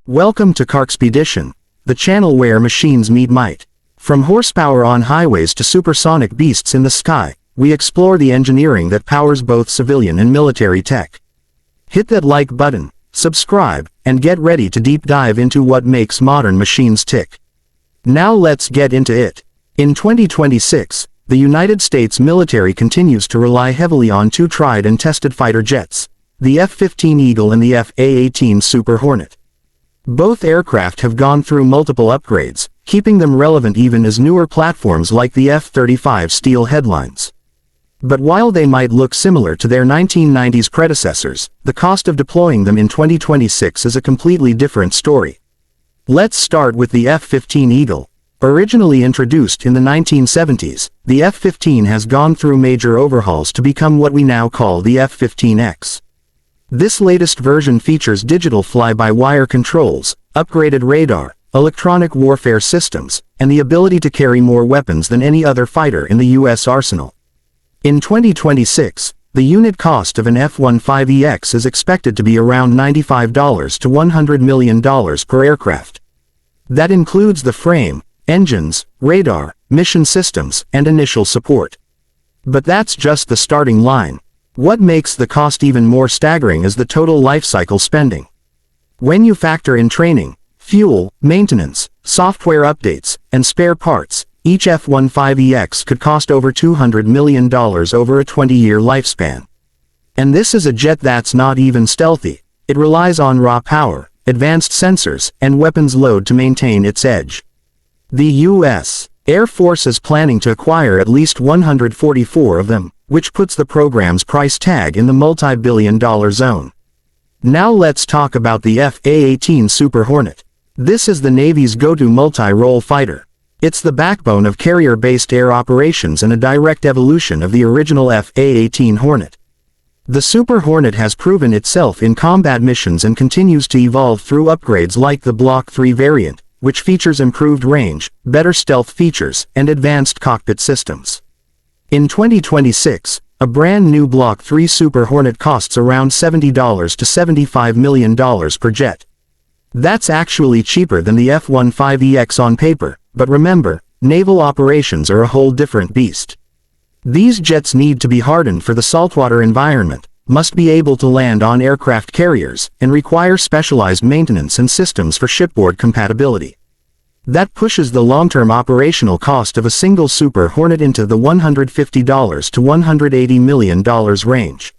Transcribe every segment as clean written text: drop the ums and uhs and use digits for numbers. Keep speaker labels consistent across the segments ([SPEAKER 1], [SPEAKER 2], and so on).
[SPEAKER 1] Welcome to Carkspedition, the channel where machines meet might. From horsepower on highways to supersonic beasts in the sky, we explore the engineering that powers both civilian and military tech. Hit that like button, subscribe, and get ready to deep dive into what makes modern machines tick. Now let's get into it. In 2026, the United States military continues to rely heavily on two tried and tested fighter jets, the F-15 Eagle and the A-18 Super Hornet. Both aircraft have gone through multiple upgrades, keeping them relevant even as newer platforms like the F-35 steal headlines. But while they might look similar to their 1990s predecessors, the cost of deploying them in 2026 is a completely different story. Let's start with the F-15 Eagle. Originally introduced in the 1970s, the F-15 has gone through major overhauls to become what we now call the F-15X. This latest version features digital fly-by-wire controls, upgraded radar, electronic warfare systems, and the ability to carry more weapons than any other fighter in the U.S. arsenal. In 2026, the unit cost of an F-15EX is expected to be around $95 to $100 million per aircraft. That includes the frame, engines, radar, mission systems, and initial support. But that's just the starting line. What makes the cost even more staggering is the total lifecycle spending. When you factor in training, fuel, maintenance, software updates, and spare parts, each F-15EX could cost over $200 million over a 20-year lifespan. And this is a jet that's not even stealthy. It relies on raw power, advanced sensors, and weapons load to maintain its edge. The U.S. Air Force is planning to acquire at least 144 of them, which puts the program's price tag in the multi-billion-dollar zone. Now let's talk about the F-A-18 Super Hornet. This is the Navy's go-to multi-role fighter. It's the backbone of carrier-based air operations and a direct evolution of the original F-A-18 Hornet. The Super Hornet has proven itself in combat missions and continues to evolve through upgrades like the Block 3 variant, which features improved range, better stealth features, and advanced cockpit systems. In 2026, a brand new Block 3 Super Hornet costs around $70 to $75 million per jet. That's actually cheaper than the F-15EX on paper, but remember, naval operations are a whole different beast. These jets need to be hardened for the saltwater environment, must be able to land on aircraft carriers, and require specialized maintenance and systems for shipboard compatibility. That pushes the long-term operational cost of a single Super Hornet into the $150 to $180 million range.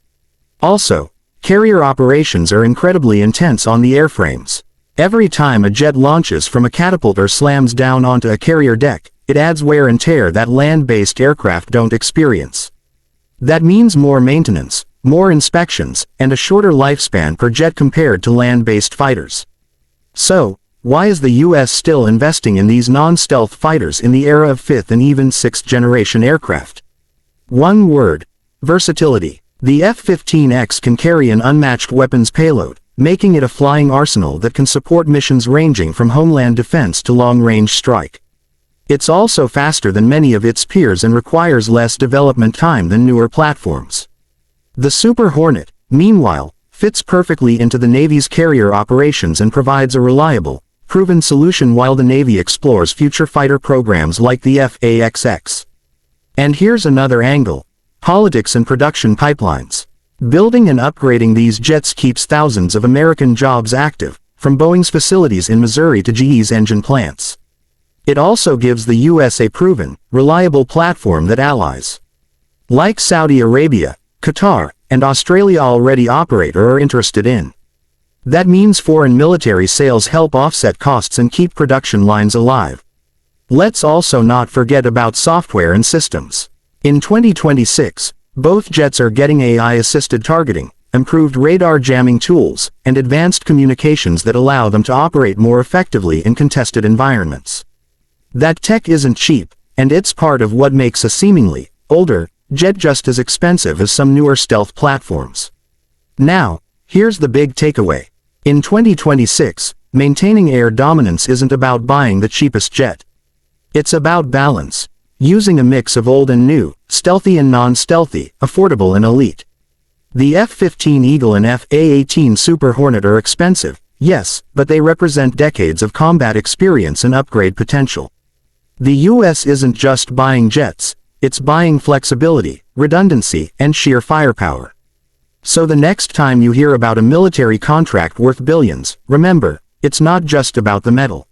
[SPEAKER 1] Also, carrier operations are incredibly intense on the airframes. Every time a jet launches from a catapult or slams down onto a carrier deck, it adds wear and tear that land-based aircraft don't experience. That means more maintenance, more inspections, and a shorter lifespan per jet compared to land-based fighters. So, why is the U.S. still investing in these non-stealth fighters in the era of 5th and even 6th generation aircraft? One word: versatility. The F-15X can carry an unmatched weapons payload, making it a flying arsenal that can support missions ranging from homeland defense to long-range strike. It's also faster than many of its peers and requires less development time than newer platforms. The Super Hornet, meanwhile, fits perfectly into the Navy's carrier operations and provides a reliable, proven solution while the Navy explores future fighter programs like the F/A-XX. And here's another angle: politics and production pipelines. Building and upgrading these jets keeps thousands of American jobs active, from Boeing's facilities in Missouri to GE's engine plants. It also gives the U.S. a proven, reliable platform that allies like Saudi Arabia, Qatar, and Australia already operate or are interested in. That means foreign military sales help offset costs and keep production lines alive. Let's also not forget about software and systems. In 2026, both jets are getting AI-assisted targeting, improved radar jamming tools, and advanced communications that allow them to operate more effectively in contested environments. That tech isn't cheap, and it's part of what makes a seemingly older jet just as expensive as some newer stealth platforms. Now, here's the big takeaway. In 2026, maintaining air dominance isn't about buying the cheapest jet. It's about balance. using a mix of old and new, stealthy and non-stealthy, affordable and elite. The F-15 Eagle and A-18 Super Hornet are expensive, yes, but they represent decades of combat experience and upgrade potential. The US isn't just buying jets, it's buying flexibility, redundancy, and sheer firepower. So the next time you hear about a military contract worth billions, remember, it's not just about the metal.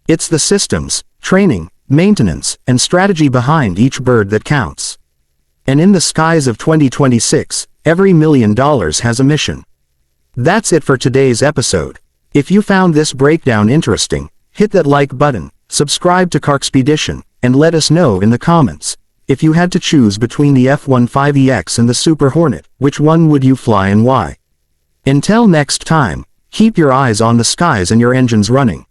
[SPEAKER 1] It's the systems, training, maintenance, and strategy behind each bird that counts. And in the skies of 2026, every $1 million has a mission. That's it for today's episode. If you found this breakdown interesting, hit that like button, subscribe to Carkspedition, and let us know in the comments. If you had to choose between the F-15EX and the Super Hornet, which one would you fly and why? Until next time, keep your eyes on the skies and your engines running.